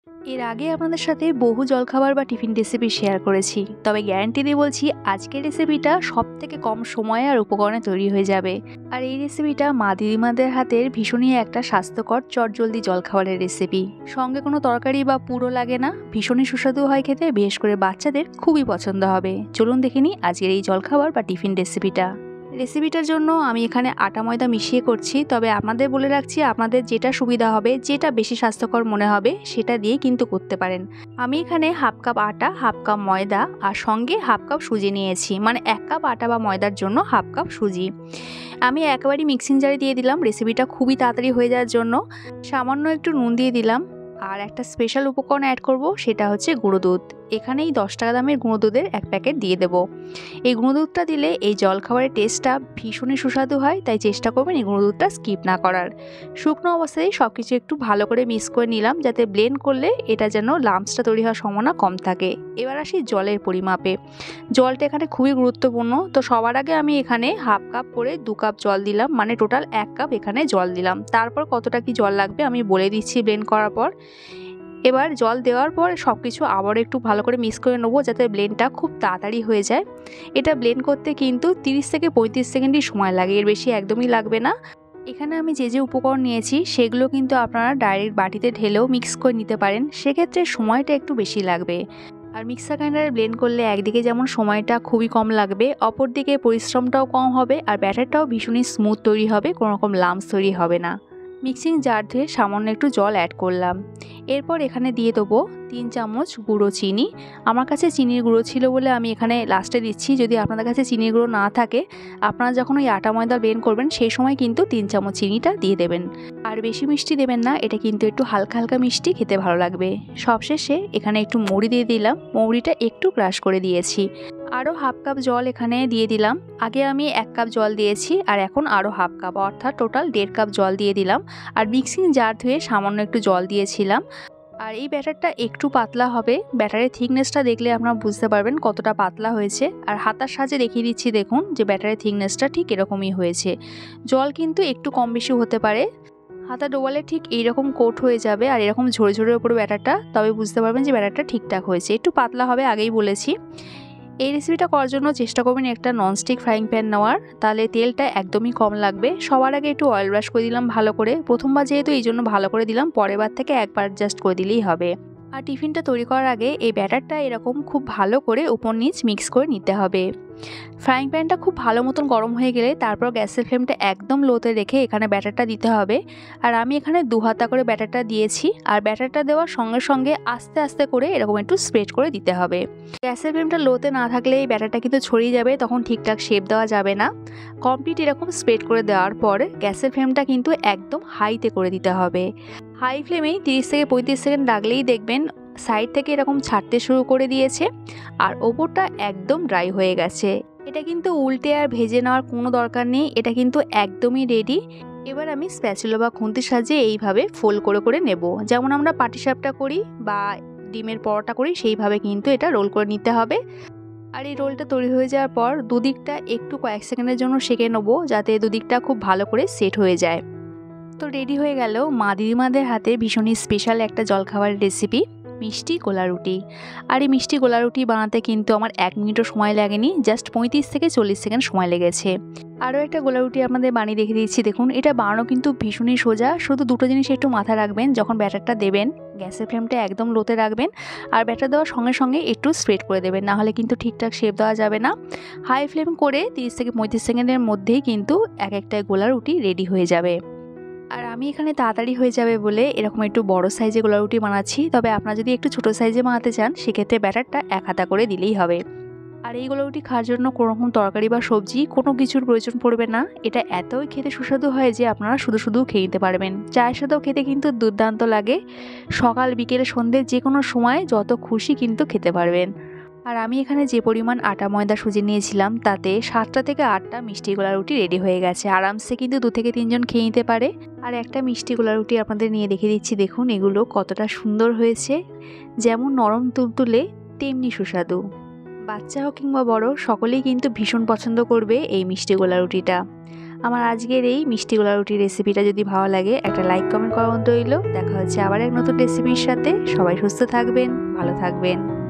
এর আগে আপনাদের সাথে বহু জলখাবার বা টিফিন রেসিপি শেয়ার করেছি, তবে গ্যারান্টি দিয়ে বলছি আজকের রেসিপিটা সব থেকে কম সময়ে আর উপকরণে তৈরি হয়ে যাবে। আর এই রেসিপিটা মা দিদিমাদের হাতের ভীষণই একটা স্বাস্থ্যকর চটজলদি জলখাবারের রেসিপি। সঙ্গে কোনো তরকারি বা পুরো লাগে না, ভীষণই সুস্বাদু হয় খেতে, বিশেষ করে বাচ্চাদের খুবই পছন্দ হবে। চলুন দেখে নিই আজকের এই জলখাবার বা টিফিন রেসিপিটার জন্য আমি এখানে আটা ময়দা মিশিয়ে করছি, তবে আপনাদের বলে রাখছি আপনাদের যেটা সুবিধা হবে, যেটা বেশি স্বাস্থ্যকর মনে হবে সেটা দিয়ে কিন্তু করতে পারেন। আমি এখানে হাফ কাপ আটা, হাফ কাপ ময়দা আর সঙ্গে হাফ কাপ সুজি নিয়েছি, মানে 1 কাপ আটা বা ময়দার জন্য হাফ কাপ সুজি। আমি একেবারেই মিক্সিং জারে দিয়ে দিলাম রেসিপিটা খুবই তাড়াতাড়ি হয়ে যাওয়ার জন্য। সামান্য একটু নুন দিয়ে দিলাম, আর একটা স্পেশাল উপকরণ অ্যাড করব, সেটা হচ্ছে গুঁড়ো দুধ। এখানেই 10 টাকা দামের গুঁড়ো দুধের 1 প্যাকেট দিয়ে দেবো। এই গুঁড়ো দুধটা দিলে এই জলখাবারের টেস্টটা ভীষণই সুস্বাদু হয়, তাই চেষ্টা করবেন এই গুঁড়ো দুধটা স্কিপ না করার। শুকনো অবস্থায় সব কিছু একটু ভালো করে মিক্স করে নিলাম, যাতে ব্লেন্ড করলে এটা যেন লাম্পসটা তৈরি হওয়ার সম্ভাবনা কম থাকে। এবার আসি জলের পরিমাপে। জলটা এখানে খুবই গুরুত্বপূর্ণ। তো সবার আগে আমি এখানে হাফ কাপ করে 2 কাপ জল দিলাম, মানে টোটাল 1 কাপ এখানে জল দিলাম। তারপর কতটা কি জল লাগবে আমি বলে দিচ্ছি ব্লেন্ড করার পর। এবার জল দেওয়ার পর সব কিছু আবার একটু ভালো করে মিক্স করে নেবো, যাতে ব্লেন্ডটা খুব তাড়াতাড়ি হয়ে যায়। এটা ব্লেন্ড করতে কিন্তু 30 থেকে 35 সেকেন্ডই সময় লাগে, এর বেশি একদমই লাগবে না। এখানে আমি যে উপকরণ নিয়েছি সেগুলো কিন্তু আপনারা ডাইরেক্ট বাটিতে ঢেলেও মিক্স করে নিতে পারেন, সেক্ষেত্রে সময়টা একটু বেশি লাগবে। আর মিক্সার গ্রাইন্ডারে ব্লেন্ড করলে একদিকে যেমন সময়টা খুবই কম লাগবে, অপরদিকে পরিশ্রমটাও কম হবে, আর ব্যাটারটাও ভীষণই স্মুথ তৈরি হবে, কোনো রকম লাম্পস তৈরি হবে না। মিক্সিং জার ধুয়ে সামান্য একটু জল অ্যাড করলাম। এরপর এখানে দিয়ে দেবো 3 চামচ গুঁড়ো চিনি। আমার কাছে চিনির গুঁড়ো ছিল বলে আমি এখানে লাস্টে দিচ্ছি। যদি আপনাদের কাছে চিনির গুঁড়ো না থাকে, আপনারা যখন ওই আটা ময়দা ব্লেন্ড করবেন সেই সময় কিন্তু 3 চামচ চিনিটা দিয়ে দেবেন। আর বেশি মিষ্টি দেবেন না, এটা কিন্তু একটু হালকা হালকা মিষ্টি খেতে ভালো লাগবে। সবশেষে এখানে একটু মৌরি দিয়ে দিলাম, মৌরিটা একটু ক্রাশ করে দিয়েছি। আরও হাফ কাপ জল এখানে দিয়ে দিলাম। আগে আমি 1 কাপ জল দিয়েছি, আর এখন আরও হাফ কাপ, অর্থাৎ টোটাল 1.5 কাপ জল দিয়ে দিলাম। আর মিক্সিং জার ধুয়ে সামান্য একটু জল দিয়েছিলাম। আর এই ব্যাটারটা একটু পাতলা হবে, ব্যাটারের থিকনেসটা দেখলে আপনারা বুঝতে পারবেন কতটা পাতলা হয়েছে। আর হাতার সাহায্যে দেখিয়ে দিচ্ছি, দেখুন যে ব্যাটারের থিকনেসটা ঠিক এরকমই হয়েছে। জল কিন্তু একটু কম বেশি হতে পারে। হাতা ডোবালে ঠিক এইরকম কোট হয়ে যাবে, আর এরকম ঝরে ঝরে ওপরে ব্যাটারটা, তবে বুঝতে পারবেন যে ব্যাটারটা ঠিকঠাক হয়েছে। একটু পাতলা হবে, আগেই বলেছি। এই রেসিপিটা করার জন্য চেষ্টা করবেন একটা ননস্টিক ফ্রাইং প্যান নেওয়ার, তাহলে তেলটা একদমই কম লাগবে। সবার আগে একটু অয়েল ব্রাশ করে দিলাম ভালো করে, প্রথমবার যেহেতু এই জন্য ভালো করে দিলাম, পরের বার থেকে একবার জাস্ট করে দিলেই হবে। আর টিফিনটা তৈরি করার আগে এই ব্যাটারটা এরকম খুব ভালো করে উপর নিচ মিক্স করে নিতে হবে। ফ্রাইং প্যানটা খুব ভালো মতন গরম হয়ে গেলে তারপর গ্যাসের ফ্লেমটা একদম লোতে রেখে এখানে ব্যাটারটা দিতে হবে। আর আমি এখানে 2 হাতা করে ব্যাটারটা দিয়েছি, আর ব্যাটারটা দেওয়ার সঙ্গে সঙ্গে আস্তে আস্তে করে এরকম একটু স্প্রেড করে দিতে হবে। গ্যাসের ফ্লেমটা লোতে না থাকলে এই ব্যাটারটা কিন্তু ছড়িয়ে যাবে, তখন ঠিকঠাক শেপ দেওয়া যাবে না। কমপ্লিট এরকম স্প্রেড করে দেওয়ার পর গ্যাসের ফ্লেমটা কিন্তু একদম হাইতে করে দিতে হবে। হাই ফ্লেমেই 30 থেকে 35 সেকেন্ড রাখলেই দেখবেন সাইড থেকে এরকম ছাড়তে শুরু করে দিয়েছে, আর ওপরটা একদম ড্রাই হয়ে গেছে। এটা কিন্তু উল্টে আর ভেজে নেওয়ার কোনো দরকার নেই, এটা কিন্তু একদমই রেডি। এবার আমি স্প্যাচুলা বা খুন্তির সাহায্যে এইভাবে ফোল্ড করে করে নেব, যেমন আমরা পাটিসাপটা করি বা ডিমের পরোটা করি, সেইভাবে কিন্তু এটা রোল করে নিতে হবে। আর এই রোলটা তৈরি হয়ে যাওয়ার পর দুদিকটা একটু কয়েক সেকেন্ডের জন্য সেঁকে নেবো, যাতে দুদিকটা খুব ভালো করে সেট হয়ে যায়। তো রেডি হয়ে গেল মা দিদিমাদের হাতে ভীষণই স্পেশাল একটা জলখাবারের রেসিপি, মিষ্টি গোলা রুটি। আর এই মিষ্টি গোলা রুটি বানাতে কিন্তু আমার 1 মিনিটও সময় লাগেনি, জাস্ট 35 থেকে 40 সেকেন্ড সময় লেগেছে। আরও একটা গোলা রুটি আপনাদের বানিয়ে দেখে দিচ্ছি, দেখুন এটা বানানো কিন্তু ভীষণই সোজা। শুধু দুটো জিনিস একটু মাথায় রাখবেন, যখন ব্যাটারটা দেবেন গ্যাসের ফ্লেমটা একদম লোতে রাখবেন, আর ব্যাটার দেওয়ার সঙ্গে সঙ্গে একটু স্প্রেড করে দেবেন, নাহলে কিন্তু ঠিকঠাক শেপ দেওয়া যাবে না। হাই ফ্লেম করে 30 থেকে 35 সেকেন্ডের মধ্যেই কিন্তু একটা গোলা রুটি রেডি হয়ে যাবে। আর আমি এখানে তাড়াতাড়ি হয়ে যাবে বলে এরকম একটু বড় সাইজে গোলা রুটি বানাচ্ছি, তবে আপনারা যদি একটু ছোটো সাইজে বানাতে চান সেক্ষেত্রে ব্যাটারটা 1 হাতা করে দিলেই হবে। আর এই গোলা রুটি খাওয়ার জন্য কোনো রকম তরকারি বা সবজি কোনো কিছুর প্রয়োজন পড়বে না। এটা এতই খেতে সুস্বাদু হয় যে আপনারা শুধু শুধু খেয়ে নিতে পারবেন। চায়ের সাথেও খেতে কিন্তু দুর্দান্ত লাগে। সকাল বিকেল সন্ধ্যে যে কোনো সময় যত খুশি কিন্তু খেতে পারবেন। আর আমি এখানে যে পরিমাণ আটা ময়দা সুজি নিয়েছিলাম তাতে 7টা থেকে 8টা মিষ্টি গোলা রুটি রেডি হয়ে গেছে, আরামসে কিন্তু 2 থেকে 3 জন খেয়ে নিতে পারে। আর একটা মিষ্টি গোলা রুটি আপনাদের নিয়ে দেখিয়ে দিচ্ছি, দেখুন এগুলো কতটা সুন্দর হয়েছে, যেমন নরম তুলতুলে তেমনি সুস্বাদু। বাচ্চা হোক কিংবা বড় সকলেই কিন্তু ভীষণ পছন্দ করবে এই মিষ্টি গোলা রুটিটা। আমার আজকের এই মিষ্টি গোলা রুটির রেসিপিটা যদি ভালো লাগে একটা লাইক কমেন্ট করা রইল। দেখা হচ্ছে আবার এক নতুন রেসিপির সাথে। সবাই সুস্থ থাকবেন, ভালো থাকবেন।